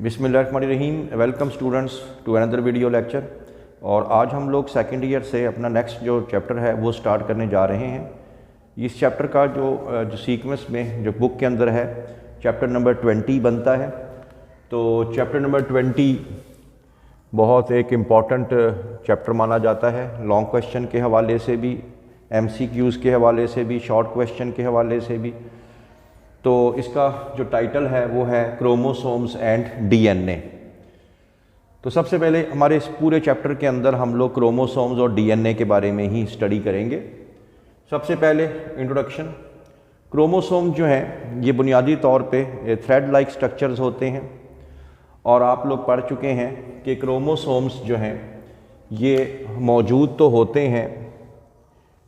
बिस्मिल्लाहिर्रहमानिर्रहीम। Welcome students to another video lecture. और आज हम लोग सेकेंड ईयर से अपना नेक्स्ट जो चैप्टर है वो स्टार्ट करने जा रहे हैं। इस चैप्टर का जो सीक्वेंस में जो बुक के अंदर है चैप्टर नंबर 20 बनता है। तो चैप्टर नंबर 20 बहुत एक इम्पॉर्टेंट चैप्टर माना जाता है, लॉन्ग क्वेश्चन के हवाले से भी, MCQs के हवाले से भी, शॉर्ट क्वेश्चन के हवाले से भी। तो इसका जो टाइटल है वो है क्रोमोसोम्स एंड DNA। तो सबसे पहले हमारे इस पूरे चैप्टर के अंदर हम लोग क्रोमोसोम्स और DNA के बारे में ही स्टडी करेंगे। सबसे पहले इंट्रोडक्शन। क्रोमोसोम जो हैं ये बुनियादी तौर पे थ्रेड लाइक स्ट्रक्चर्स होते हैं और आप लोग पढ़ चुके हैं कि क्रोमोसोम्स जो हैं ये मौजूद तो होते हैं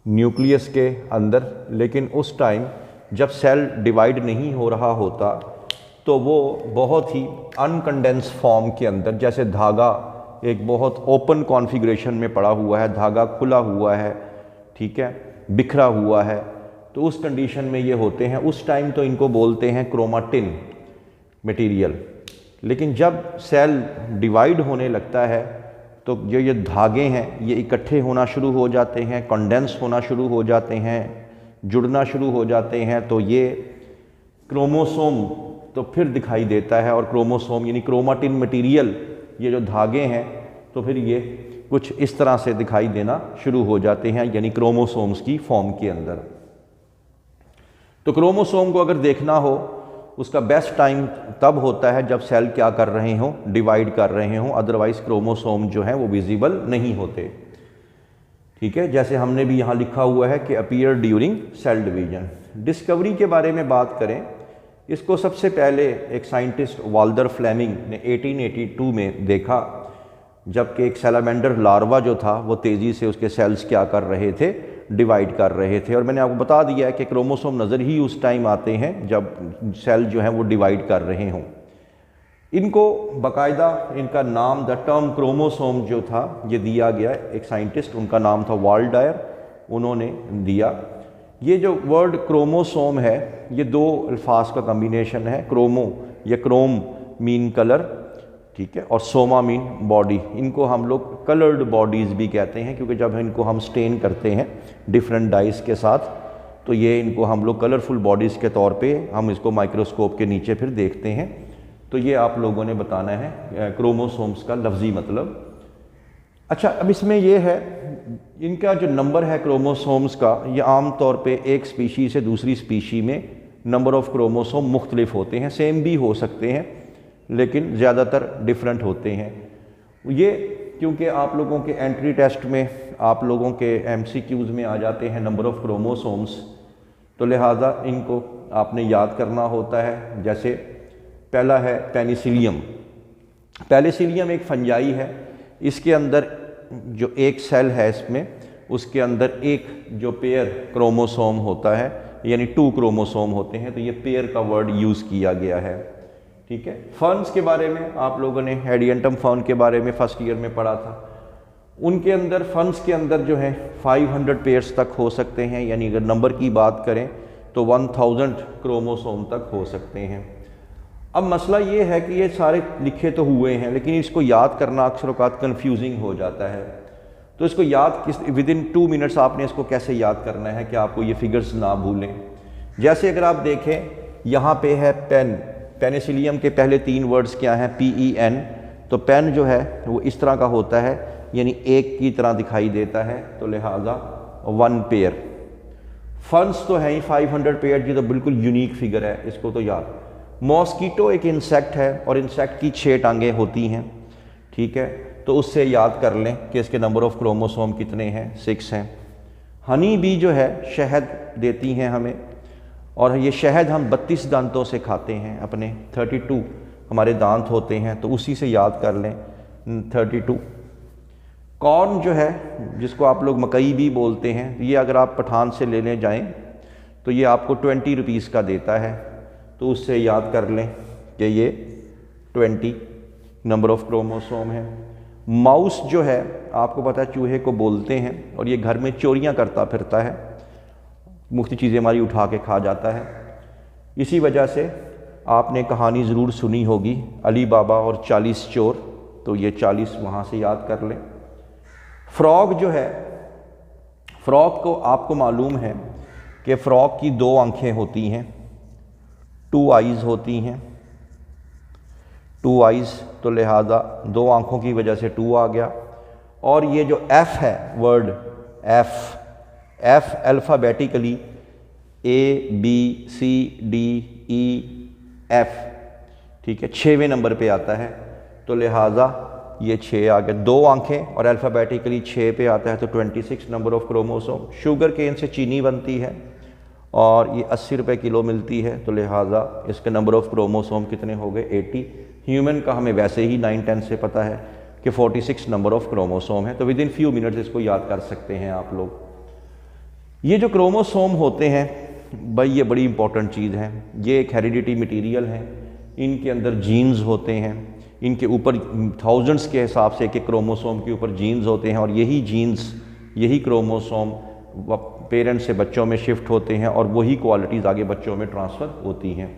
न्यूक्लियस के अंदर, लेकिन उस टाइम जब सेल डिवाइड नहीं हो रहा होता तो वो बहुत ही अनकंडेंस फॉर्म के अंदर, जैसे धागा एक बहुत ओपन कॉन्फ़िगरेशन में पड़ा हुआ है, धागा खुला हुआ है, ठीक है, बिखरा हुआ है, तो उस कंडीशन में ये होते हैं। उस टाइम तो इनको बोलते हैं क्रोमाटिन मटेरियल। लेकिन जब सेल डिवाइड होने लगता है तो जो ये धागे हैं ये इकट्ठे होना शुरू हो जाते हैं, कंडेंस होना शुरू हो जाते हैं, जुड़ना शुरू हो जाते हैं, तो ये क्रोमोसोम तो फिर दिखाई देता है। और क्रोमोसोम यानी क्रोमाटिन मटेरियल, ये जो धागे हैं तो फिर ये कुछ इस तरह से दिखाई देना शुरू हो जाते हैं, यानी क्रोमोसोम्स की फॉर्म के अंदर। तो क्रोमोसोम को अगर देखना हो उसका बेस्ट टाइम तब होता है जब सेल क्या कर रहे हों, डिवाइड कर रहे हों, अदरवाइज क्रोमोसोम जो हैं वो विजिबल नहीं होते, ठीक है। जैसे हमने भी यहाँ लिखा हुआ है कि appear during cell division. Discovery के बारे में बात करें, इसको सबसे पहले एक साइंटिस्ट वाल्डर फ्लेमिंग ने 1882 में देखा, जबकि एक सैलामेंडर लार्वा जो था वो तेज़ी से उसके सेल्स क्या कर रहे थे, डिवाइड कर रहे थे। और मैंने आपको बता दिया है कि क्रोमोसोम नज़र ही उस टाइम आते हैं जब सेल जो हैं वो डिवाइड कर रहे हों। इनको बाकायदा इनका नाम, द टर्म क्रोमोसोम जो था ये दिया गया, एक साइंटिस्ट उनका नाम था वाल्डायर, उन्होंने दिया। ये जो वर्ड क्रोमोसोम है ये दो अल्फाज का कम्बिनेशन है, क्रोमो या क्रोम मीन कलर, ठीक है, और सोमा मीन बॉडी। इनको हम लोग कलर्ड बॉडीज़ भी कहते हैं क्योंकि जब इनको हम स्टेन करते हैं डिफरेंट डाइस के साथ तो ये इनको हम लोग कलरफुल बॉडीज़ के तौर पे हम इसको माइक्रोस्कोप के नीचे फिर देखते हैं। तो ये आप लोगों ने बताना है क्रोमोसोम्स का लफ्ज़ी मतलब। अच्छा, अब इसमें ये है इनका जो नंबर है क्रोमोसोम्स का, ये आम तौर पे एक स्पीशी से दूसरी स्पीशी में नंबर ऑफ़ क्रोमोसोम मुख्तलिफ होते हैं, सेम भी हो सकते हैं लेकिन ज़्यादातर डिफरेंट होते हैं। ये क्योंकि आप लोगों के एंट्री टेस्ट में आप लोगों के MCQs में आ जाते हैं नंबर ऑफ़ क्रोमोसोम्स, तो लिहाजा इनको आपने याद करना होता है। जैसे पहला है पेनिसिलियम। पेनिसिलियम एक फंजाई है, इसके अंदर जो एक सेल है इसमें उसके अंदर एक जो पेयर क्रोमोसोम होता है, यानी 2 क्रोमोसोम होते हैं, तो ये पेयर का वर्ड यूज़ किया गया है, ठीक है। फर्न्स के बारे में आप लोगों ने हेडियंटम फर्न के बारे में फर्स्ट ईयर में पढ़ा था। उनके अंदर फर्न्स के अंदर जो है 500 पेयर्स तक हो सकते हैं, यानी अगर नंबर की बात करें तो 1000 क्रोमोसोम तक हो सकते हैं। अब मसला ये है कि ये सारे लिखे तो हुए हैं लेकिन इसको याद करना अक्सर औक़ात कन्फ्यूजिंग हो जाता है। तो इसको याद विदिन 2 मिनट्स आपने इसको कैसे याद करना है कि आपको ये फिगर्स ना भूलें। जैसे अगर आप देखें यहाँ पे है पेन, पेनिसिलियम के पहले 3 वर्ड्स क्या हैं, PEN। तो पेन जो है वो इस तरह का होता है, यानी एक की तरह दिखाई देता है, तो लिहाजा 1 पेयर। फर्न्स तो है ही 500 पेयर, जी तो बिल्कुल यूनिक फिगर है, इसको तो याद। मॉस्कीटो एक इंसेक्ट है और इंसेक्ट की 6 टांगें होती हैं, ठीक है, तो उससे याद कर लें कि इसके नंबर ऑफ़ क्रोमोसोम कितने हैं, 6 हैं। हनी बी जो है शहद देती हैं हमें, और ये शहद हम 32 दांतों से खाते हैं, अपने 32 हमारे दांत होते हैं, तो उसी से याद कर लें 32। कॉर्न जो है जिसको आप लोग मकई भी बोलते हैं, ये अगर आप पठान से लेने जाएं तो ये आपको 20 रुपीज़ का देता है, तो उससे याद कर लें कि ये 20 नंबर ऑफ़ क्रोमोसोम है। माउस जो है आपको पता है चूहे को बोलते हैं और ये घर में चोरियां करता फिरता है, मुख्तलिफ चीज़ें हमारी उठा के खा जाता है। इसी वजह से आपने कहानी ज़रूर सुनी होगी अली बाबा और 40 चोर, तो ये 40 वहाँ से याद कर लें। फ्रॉग जो है, फ्रॉग को आपको मालूम है कि फ्रॉग की 2 आंखें होती हैं, 2 आइज़ होती हैं, 2 आइज़, तो लिहाजा 2 आंखों की वजह से 2 आ गया। और ये जो एफ़ है वर्ड एफ़ अल्फ़ाबेटिकली ABCDEF, ठीक है, 6वें नंबर पे आता है, तो लिहाजा ये 6 आ गया। 2 आंखें और अल्फ़ाबेटिकली 6 पे आता है, तो 26 number of chromosome. Sugar cane से चीनी बनती है और ये 80 रुपये किलो मिलती है, तो लिहाजा इसके नंबर ऑफ क्रोमोसोम कितने हो गए 80। ह्यूमन का हमें वैसे ही 9-10 से पता है कि 46 नंबर ऑफ क्रोमोसोम है, तो विद इन फ्यू मिनट्स इसको याद कर सकते हैं आप लोग। ये जो क्रोमोसोम होते हैं भाई, ये बड़ी इंपॉर्टेंट चीज़ है। ये एक हेरिडिटी मटीरियल है, इनके अंदर जीन्स होते हैं, इनके ऊपर थाउजेंड्स के हिसाब से एक क्रोमोसोम के ऊपर जीन्स होते हैं, और यही जीन्स, यही क्रोमोसोम पेरेंट्स से बच्चों में शिफ्ट होते हैं और वही क्वालिटीज़ आगे बच्चों में ट्रांसफ़र होती हैं।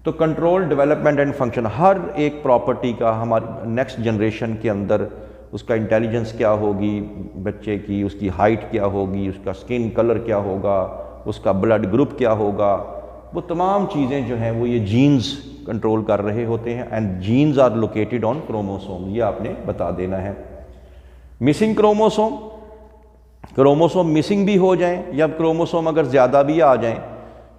तो कंट्रोल, डेवलपमेंट एंड फंक्शन, हर एक प्रॉपर्टी का हमारी नेक्स्ट जनरेशन के अंदर उसका इंटेलिजेंस क्या होगी बच्चे की, उसकी हाइट क्या होगी, उसका स्किन कलर क्या होगा, उसका ब्लड ग्रुप क्या होगा, वो तमाम चीज़ें जो हैं वो ये जीन्स कंट्रोल कर रहे होते हैं। And genes are located on chromosome, ये आपने बता देना है। मिसिंग क्रोमोसोम, क्रोमोसोम मिसिंग भी हो जाएं या क्रोमोसोम अगर ज़्यादा भी आ जाएं,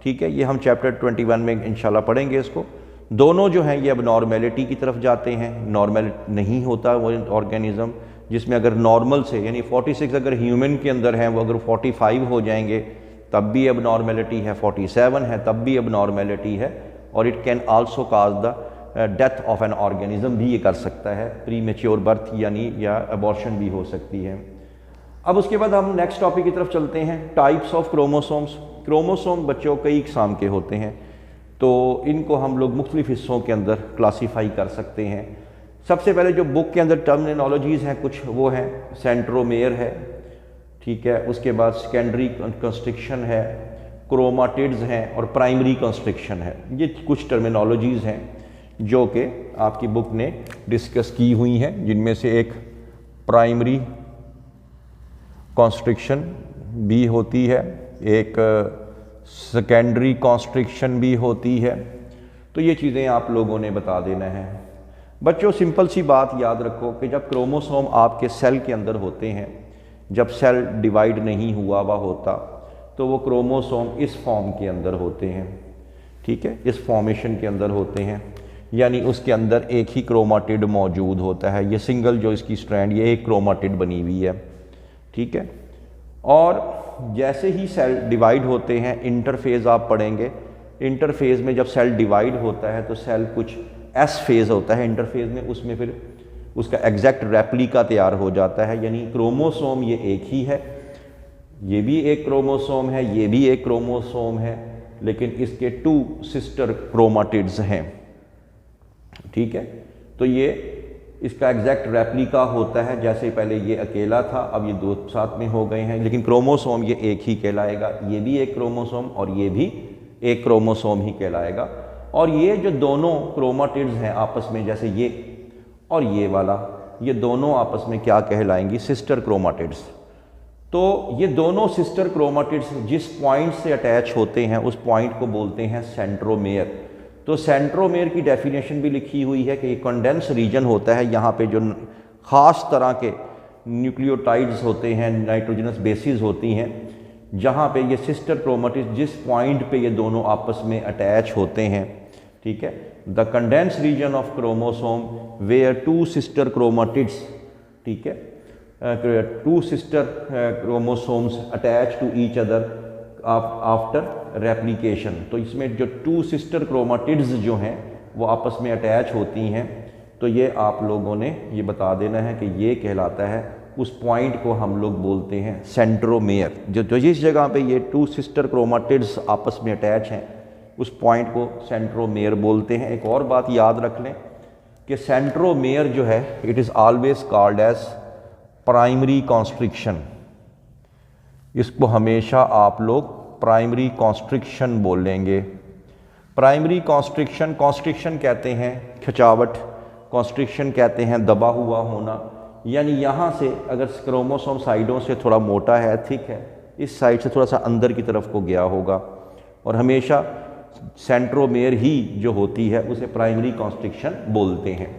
ठीक है, ये हम चैप्टर 21 में इंशाल्लाह पढ़ेंगे इसको। दोनों जो हैं ये अब नॉर्मेलिटी की तरफ जाते हैं। नॉर्मल नहीं होता वो ऑर्गेनिज़म जिसमें अगर नॉर्मल से यानी 46 अगर ह्यूमन के अंदर हैं, वो अगर 45 हो जाएंगे तब भी अब नॉर्मेलिटी है, 47 है तब भी अब नॉर्मेलिटी है। और it can also cause the death of an organism, भी ये कर सकता है, प्री मेच्योर बर्थ यानी या अबॉर्शन भी हो सकती है। अब उसके बाद हम नेक्स्ट टॉपिक की तरफ चलते हैं, टाइप्स ऑफ क्रोमोसोम्स। क्रोमोसोम बच्चों कई किस्म के होते हैं, तो इनको हम लोग मुख्तलिफ हिस्सों के अंदर क्लासीफाई कर सकते हैं। सबसे पहले जो बुक के अंदर टर्मिनोलॉजीज़ हैं कुछ, वो हैं सेंट्रोमेयर है, ठीक है, उसके बाद सेकेंडरी कंस्ट्रिक्शन है, क्रोमाटिड्स हैं और प्राइमरी कंस्ट्रिक्शन है। ये कुछ टर्मिनोलॉजीज़ हैं जो कि आपकी बुक ने डिस्कस की हुई हैं, जिनमें से एक प्राइमरी कंस्ट्रिक्शन भी होती है, एक सेकेंडरी कंस्ट्रिक्शन भी होती है। तो ये चीज़ें आप लोगों ने बता देना है। बच्चों सिंपल सी बात याद रखो कि जब क्रोमोसोम आपके सेल के अंदर होते हैं, जब सेल डिवाइड नहीं हुआ हुआ होता, तो वो क्रोमोसोम इस फॉर्म के अंदर होते हैं, ठीक है, इस फॉर्मेशन के अंदर होते हैं, यानी उसके अंदर एक ही क्रोमाटिड मौजूद होता है। ये सिंगल जो इसकी स्ट्रैंड, ये एक क्रोमाटिड बनी हुई है, ठीक है। और जैसे ही सेल डिवाइड होते हैं, इंटरफेज़ आप पढ़ेंगे, इंटरफेज़ में जब सेल डिवाइड होता है तो सेल कुछ एस फेज़ होता है इंटरफेज़ में, उसमें फिर उसका एग्जैक्ट रेप्लिका तैयार हो जाता है। यानी क्रोमोसोम ये एक ही है, ये भी एक क्रोमोसोम है, ये भी एक क्रोमोसोम है, लेकिन इसके 2 सिस्टर क्रोमाटिड्स हैं, ठीक है। तो ये इसका एग्जैक्ट रेप्लिका होता है, जैसे पहले ये अकेला था अब ये 2 साथ में हो गए हैं, लेकिन क्रोमोसोम ये एक ही कहलाएगा। ये भी एक क्रोमोसोम और ये भी एक क्रोमोसोम ही कहलाएगा। और ये जो दोनों क्रोमाटिड्स हैं आपस में, जैसे ये और ये वाला, ये दोनों आपस में क्या कहलाएंगी, सिस्टर क्रोमाटिड्स। तो ये दोनों सिस्टर क्रोमाटिड्स जिस पॉइंट से अटैच होते हैं उस पॉइंट को बोलते हैं सेंट्रोमेयर। तो सेंट्रोमेयर की डेफिनेशन भी लिखी हुई है कि ये कंडेंस रीजन होता है, यहाँ पे जो ख़ास तरह के न्यूक्लियोटाइड्स होते हैं, नाइट्रोजनस बेसिस होती हैं, जहाँ पे ये सिस्टर क्रोमाटिड्स जिस पॉइंट पे ये दोनों आपस में अटैच होते हैं, ठीक है, the condense region of chromosome where 2 sister chromatids, ठीक है, 2 sister chromosomes attach to each other after replication. तो इसमें जो 2 सिस्टर क्रोमाटिड्स जो हैं वो आपस में अटैच होती हैं, तो ये आप लोगों ने ये बता देना है कि ये कहलाता है, उस पॉइंट को हम लोग बोलते हैं सेंट्रोमेयर। जो जिस जगह पे ये 2 सिस्टर क्रोमाटिड्स आपस में अटैच हैं उस पॉइंट को सेंट्रोमेयर बोलते हैं। एक और बात याद रख लें कि सेंट्रोमेयर जो है it is always called as primary constriction. इसको हमेशा आप लोग प्राइमरी कॉन्स्ट्रिक्शन बोलेंगे। प्राइमरी कॉन्स्ट्रिक्शन, कॉन्स्ट्रिक्शन कहते हैं खिंचावट, कॉन्स्ट्रिक्शन कहते हैं दबा हुआ होना, यानी यहाँ से अगर क्रोमोसोम साइडों से थोड़ा मोटा है, थिक है, इस साइड से थोड़ा सा अंदर की तरफ को गया होगा, और हमेशा सेंट्रोमेयर ही जो होती है उसे प्राइमरी कॉन्स्ट्रिक्शन बोलते हैं।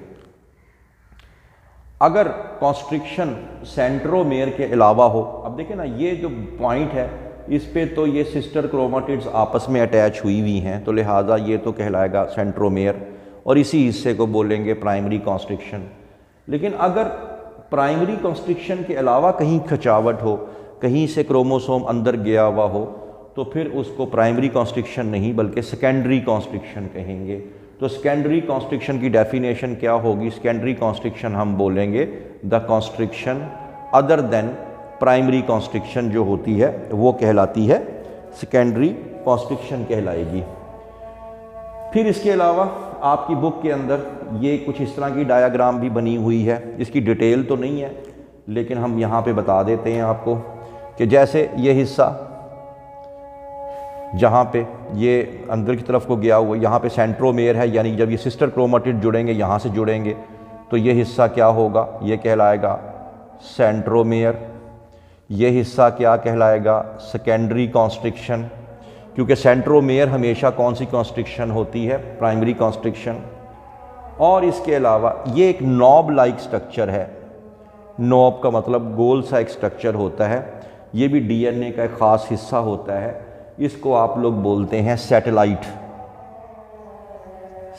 अगर कॉन्स्ट्रिक्शन सेंट्रोमेयर के अलावा हो, अब देखें ना ये जो पॉइंट है इस पे तो ये सिस्टर क्रोमाटिड्स आपस में अटैच हुई हुई हैं, तो लिहाजा ये तो कहलाएगा सेंट्रोमेयर और इसी हिस्से को बोलेंगे प्राइमरी कॉन्स्ट्रिक्शन। लेकिन अगर प्राइमरी कॉन्स्ट्रिक्शन के अलावा कहीं खिंचावट हो, कहीं से क्रोमोसोम अंदर गया हुआ हो, तो फिर उसको प्राइमरी कॉन्स्ट्रिक्शन नहीं बल्कि सेकेंडरी कॉन्स्ट्रिक्शन कहेंगे। तो सेकेंडरी कॉन्स्ट्रिक्शन की डेफिनेशन क्या होगी? सेकेंडरी कॉन्स्ट्रिक्शन हम बोलेंगे the constriction other than primary constriction जो होती है वो कहलाती है सेकेंडरी कॉन्स्ट्रिक्शन कहलाएगी। फिर इसके अलावा आपकी बुक के अंदर ये कुछ इस तरह की डायग्राम भी बनी हुई है, इसकी डिटेल तो नहीं है लेकिन हम यहाँ पे बता देते हैं आपको कि जैसे ये हिस्सा जहाँ पे ये अंदर की तरफ को गया हुआ, यहाँ पे सेंट्रोमेयर है, यानी जब ये सिस्टर क्रोमाटिड जुड़ेंगे यहाँ से जुड़ेंगे तो ये हिस्सा क्या होगा? ये कहलाएगा सेंट्रोमेयर। ये हिस्सा क्या कहलाएगा? सेकेंडरी कॉन्स्ट्रिक्शन, क्योंकि सेंट्रोमेयर हमेशा कौन सी कॉन्स्ट्रिक्शन होती है? Primary constriction. और इसके अलावा ये एक नॉब लाइक स्ट्रक्चर है, नॉब का मतलब गोल सा एक स्ट्रक्चर होता है, ये भी डीएनए का एक ख़ास हिस्सा होता है, इसको आप लोग बोलते हैं सैटेलाइट,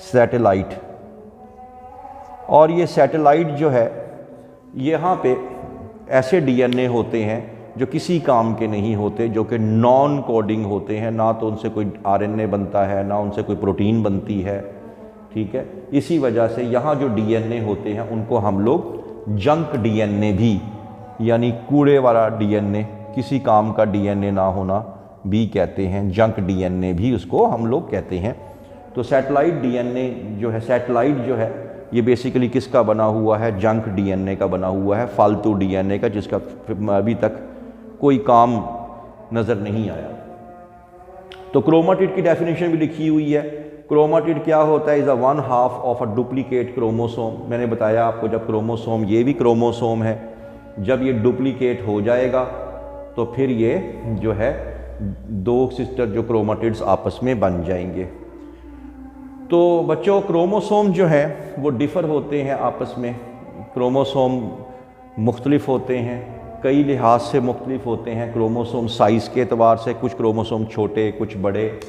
सैटेलाइट। और ये सैटेलाइट जो है यहाँ पे ऐसे डीएनए होते हैं जो किसी काम के नहीं होते, जो कि नॉन कोडिंग होते हैं, ना तो उनसे कोई आरएनए बनता है ना उनसे कोई प्रोटीन बनती है, ठीक है। इसी वजह से यहाँ जो डीएनए होते हैं उनको हम लोग जंक डीएनए भी, यानी कूड़े वाला डीएनए, किसी काम का डीएनए ना होना भी कहते हैं, जंक डीएनए भी उसको हम लोग कहते हैं। तो सैटेलाइट डीएनए जो है, सैटेलाइट जो है ये बेसिकली किसका बना हुआ है? जंक डीएनए का बना हुआ है, फालतू डीएनए का, जिसका अभी तक कोई काम नज़र नहीं आया। तो क्रोमाटिड की डेफिनेशन भी लिखी हुई है। क्रोमाटिड क्या होता है? Is a 1/2 of a duplicate chromosome. मैंने बताया आपको जब क्रोमोसोम, ये भी क्रोमोसोम है, जब ये डुप्लीकेट हो जाएगा तो फिर ये जो है दो सिस्टर जो क्रोमाटिड्स आपस में बन जाएंगे। तो बच्चों क्रोमोसोम जो है वो डिफ़र होते हैं आपस में, क्रोमोसोम मुख्तलिफ होते हैं, कई लिहाज से मुख्तलिफ होते हैं। क्रोमोसोम साइज़ के एतबार से कुछ क्रोमोसोम छोटे कुछ बड़े,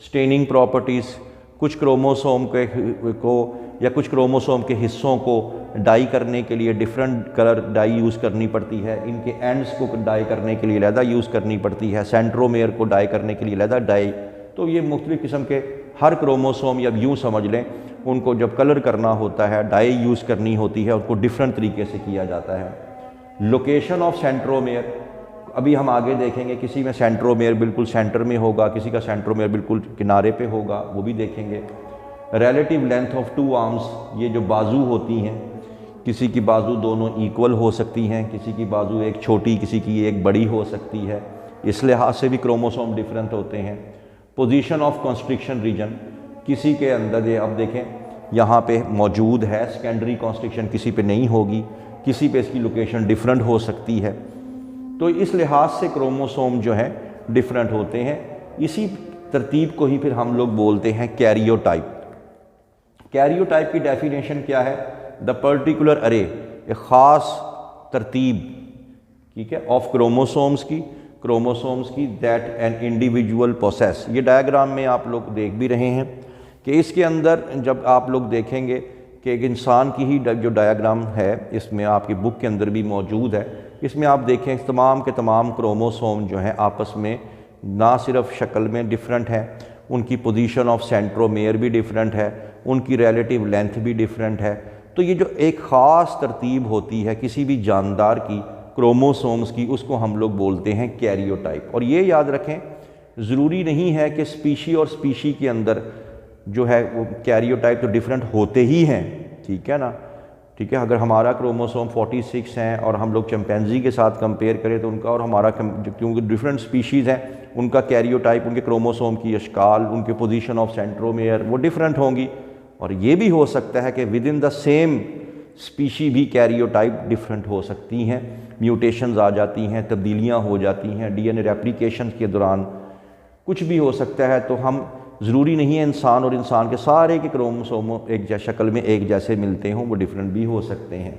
स्टेनिंग प्रॉपर्टीज़, कुछ क्रोमोसोम को या कुछ क्रोमोसोम के हिस्सों को डाई करने के लिए डिफरेंट कलर डाई यूज़ करनी पड़ती है, इनके एंड्स को डाई करने के लिए अलहदा यूज़ करनी पड़ती है, सेंट्रोमेयर को डाई करने के लिए अलहदा डाई। तो ये मुख्तलिफ़ किस्म के हर क्रोमोसोम, या यूँ समझ लें उनको जब कलर करना होता है, डाई यूज़ करनी होती है, उनको डिफरेंट तरीके से किया जाता है। लोकेशन ऑफ सेंट्रोमेयर अभी हम आगे देखेंगे, किसी में सेंट्रोमेयर बिल्कुल सेंटर में होगा, किसी का सेंट्रोमेयर बिल्कुल किनारे पे होगा, वो भी देखेंगे। रिलेटिव लेंथ ऑफ 2 आर्म्स, ये जो बाजू होती हैं, किसी की बाजू दोनों इक्वल हो सकती हैं, किसी की बाजू एक छोटी किसी की एक बड़ी हो सकती है, इस लिहाज से भी क्रोमोसोम डिफरेंट होते हैं। पोजीशन ऑफ कॉन्स्ट्रिक्शन रीजन, किसी के अंदर ये अब देखें यहाँ पे मौजूद है सेकेंडरी कॉन्स्ट्रिक्शन, किसी पे नहीं होगी, किसी पे इसकी लोकेशन डिफरेंट हो सकती है। तो इस लिहाज से क्रोमोसोम जो है डिफरेंट होते हैं। इसी तरतीब को ही फिर हम लोग बोलते हैं कैरियोटाइप। कैरियोटाइप की डेफिनेशन क्या है? द पर्टिकुलर अरे, एक ख़ास तरतीब, ठीक है, ऑफ क्रोमोसोम्स की दैट एन इंडिविजुअल पोसेस। ये डायग्राम में आप लोग देख भी रहे हैं कि इसके अंदर जब आप लोग देखेंगे कि एक इंसान की ही जो डायग्राम है, इसमें आपकी बुक के अंदर भी मौजूद है, इसमें आप देखें तमाम के तमाम क्रोमोसोम जो हैं आपस में ना सिर्फ शक्ल में डिफरेंट हैं, उनकी पोजीशन ऑफ सेंट्रोमेयर भी डिफरेंट है, उनकी रिलेटिव लेंथ भी डिफरेंट है। तो ये जो एक ख़ास तरतीब होती है किसी भी जानदार की क्रोमोसोम्स की, उसको हम लोग बोलते हैं कैरियोटाइप। और ये याद रखें, ज़रूरी नहीं है कि स्पीशी और स्पीशी के अंदर जो है वो कैरियोटाइप तो डिफरेंट होते ही हैं, ठीक है ना, ठीक है। अगर हमारा क्रोमोसोम 46 हैं और हम लोग चिंपैंजी के साथ कंपेयर करें तो उनका और हमारा, क्योंकि डिफरेंट स्पीशीज़ हैं उनका कैरियोटाइप, उनके क्रोमोसोम की अशकाल, उनके पोजीशन ऑफ सेंट्रोमेयर वो डिफरेंट होंगी। और ये भी हो सकता है कि with in the same species भी कैरियोटाइप डिफरेंट हो सकती हैं, म्यूटेशंस आ जाती हैं, तब्दीलियाँ हो जाती हैं, डीएनए रेप्लिकेशन के दौरान कुछ भी हो सकता है। तो हम ज़रूरी नहीं है इंसान और इंसान के सारे के क्रोमोसोम एक जैसे शक्ल में एक जैसे मिलते हों, वो डिफरेंट भी हो सकते हैं।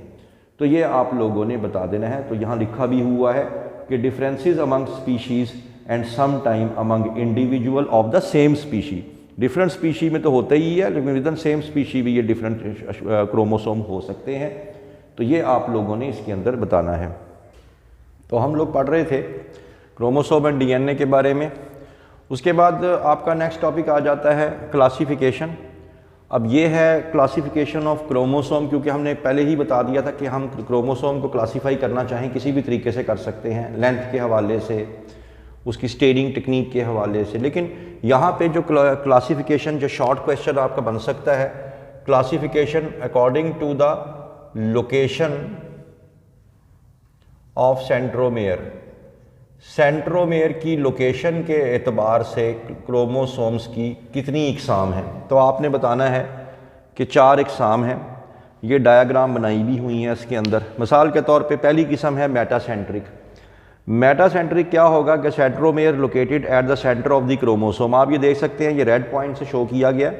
तो ये आप लोगों ने बता देना है। तो यहाँ लिखा भी हुआ है कि differences among species and some time among individual of the same species. Different species में तो होता ही है, लेकिन विद इन सेम स्पीशी भी ये डिफरेंट क्रोमोसोम हो सकते हैं। तो ये आप लोगों ने इसके अंदर बताना है। तो हम लोग पढ़ रहे थे क्रोमोसोम एंड डीएनए के बारे में। उसके बाद आपका नेक्स्ट टॉपिक आ जाता है क्लासिफिकेशन। अब ये है क्लासिफिकेशन ऑफ क्रोमोसोम, क्योंकि हमने पहले ही बता दिया था कि हम क्रोमोसोम को क्लासीफाई करना चाहें किसी भी तरीके से कर सकते हैं, लेंथ के हवाले से, उसकी स्टेडिंग टेक्निक के हवाले से। लेकिन यहाँ पे जो क्लासिफिकेशन, जो शॉर्ट क्वेश्चन आपका बन सकता है, classification according to the location of centromere. Centromere की लोकेशन के एतबार से क्रोमोसोम्स की कितनी इकसाम हैं। तो आपने बताना है कि 4 इकसाम हैं। ये डायग्राम बनाई भी हुई हैं इसके अंदर। मिसाल के तौर पे पहली किस्म है मेटासेंट्रिक। मेटासेंट्रिक क्या होगा कि centromere located at the centre of the chromosome. आप ये देख सकते हैं, ये रेड पॉइंट से शो किया गया।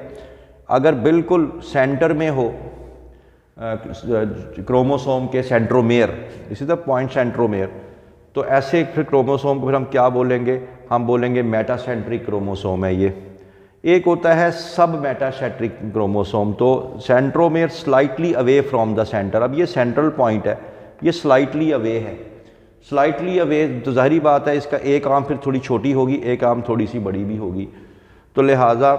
अगर बिल्कुल सेंटर में हो क्रोमोसोम के centromere, this is the point centromere, तो ऐसे फिर क्रोमोसोम को फिर हम क्या बोलेंगे, हम बोलेंगे मेटासेंट्रिक क्रोमोसोम है ये। एक होता है सब मेटासेंट्रिक क्रोमोसोम, तो centromere slightly away from the centre. अब ये सेंट्रल पॉइंट है, ये स्लाइटली अवे है। स्लाइटली अवे तो ज़ाहिरी बात है, इसका एक आर्म फिर थोड़ी छोटी होगी, एक आर्म थोड़ी सी बड़ी भी होगी। तो लिहाजा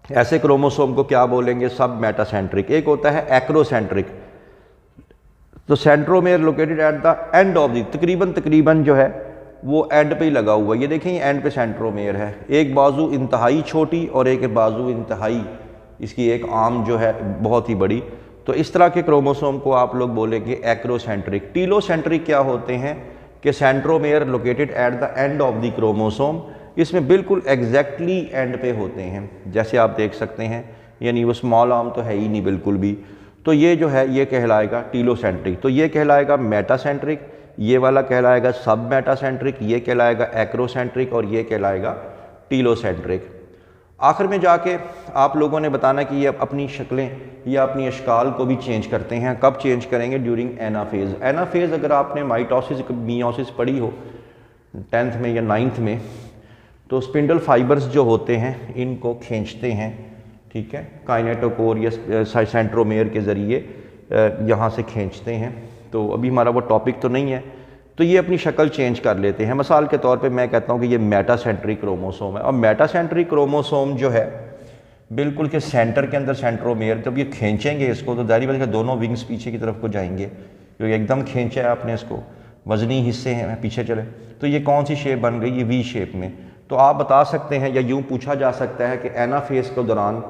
ऐसे क्रोमोसोम को क्या बोलेंगे, सब मेटासेंट्रिक। एक होता है एक्रोसेंट्रिक, तो centromere located at the end of the, तकरीबन जो है वो एंड पे ही लगा हुआ है। ये देखें, एंड पे सेंट्रोमेयर है, एक बाजू इंतहाई छोटी और एक बाजू इंतहाई, इसकी एक आर्म जो है बहुत ही बड़ी। तो इस तरह के क्रोमोसोम को आप लोग बोलेंगे एक्रोसेंट्रिक। टीलोसेंट्रिक क्या होते हैं कि centromere located at the end of the chromosome, इसमें बिल्कुल एग्जैक्टली एंड पे होते हैं, जैसे आप देख सकते हैं, यानी वो स्मॉल आर्म तो है ही नहीं बिल्कुल भी। तो ये जो है ये कहलाएगा टीलोसेंट्रिक। तो ये कहलाएगा मेटासेंट्रिक, ये वाला कहलाएगा सब मेटासेंट्रिक, ये कहलाएगा एक्रोसेंट्रिक और ये कहलाएगा टीलोसेंट्रिक। आखिर में जाके आप लोगों ने बताना कि ये अपनी शक्लें या अपनी अशकाल को भी चेंज करते हैं। कब चेंज करेंगे? During anaphase. एनाफेज अगर आपने माइटोसिस मियोसिस पढ़ी हो 10th में या 9th में, तो स्पिंडल फाइबर्स जो होते हैं इनको खींचते हैं, ठीक है, काइनेटोकोर या सेंट्रोमेयर के ज़रिए यहाँ से खींचते हैं। तो अभी हमारा वो टॉपिक तो नहीं है, तो ये अपनी शक्ल चेंज कर लेते हैं। मिसाल के तौर पे मैं कहता हूँ कि ये मेटासेंट्रिक क्रोमोसोम है। और मेटासेंट्रिक क्रोमोसोम जो है बिल्कुल के सेंटर के अंदर सेंट्रोमेयर, जब ये खींचेंगे इसको तो दायरी बन के दोनों विंग्स पीछे की तरफ को जाएंगे, क्योंकि एकदम खींचा है आपने इसको, वजनी हिस्से हैं पीछे चले, तो ये कौन सी शेप बन गई? ये वी शेप में। तो आप बता सकते हैं या यूँ पूछा जा सकता है कि एनाफेज के दौरान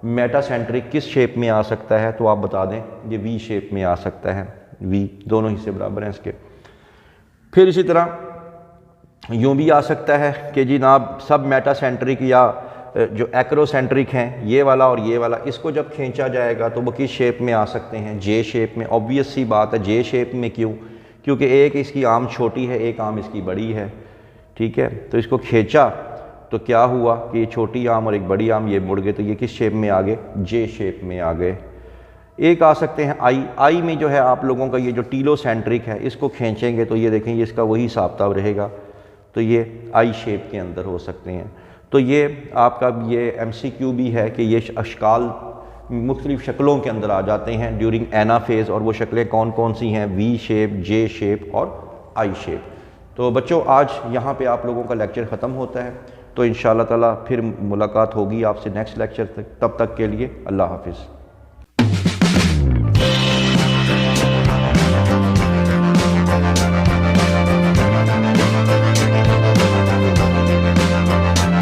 मेटासेंट्रिक किस शेप में आ सकता है, तो आप बता दें ये वी शेप में आ सकता है। वी, दोनों हिस्से बराबर हैं इसके। फिर इसी तरह यूँ भी आ सकता है कि जनाब सब मेटासेंट्रिक या जो एक्रोसेंट्रिक हैं, ये वाला और ये वाला, इसको जब खींचा जाएगा तो वो किस शेप में आ सकते हैं? जे शेप में। ऑब्वियस सी बात है, जे शेप में। क्यों? क्योंकि एक इसकी आर्म छोटी है, एक आर्म इसकी बड़ी है, ठीक है। तो इसको खींचा तो क्या हुआ कि ये छोटी आर्म और एक बड़ी आर्म ये मुड़ गए, तो ये किस शेप में आ गए? जे शेप में आ गए। एक आ सकते हैं आई। आई में जो है आप लोगों का ये जो टीलोसेंट्रिक है, इसको खींचेंगे तो ये देखें, ये इसका वही हिसाब रहेगा, तो ये आई शेप के अंदर हो सकते हैं। तो ये आपका ये MCQ भी है कि ये अशकाल मुख्तलिफ शक्लों के अंदर आ जाते हैं ड्यूरिंग एनाफेज, और वो शक्लें कौन कौन सी हैं? वी शेप, जे शेप और आई शेप। तो बच्चों, आज यहाँ पे आप लोगों का लेक्चर ख़त्म होता है, तो इंशाअल्लाह ताला फिर मुलाकात होगी आपसे नेक्स्ट लेक्चर तक। तब तक के लिए अल्लाह हाफिज़।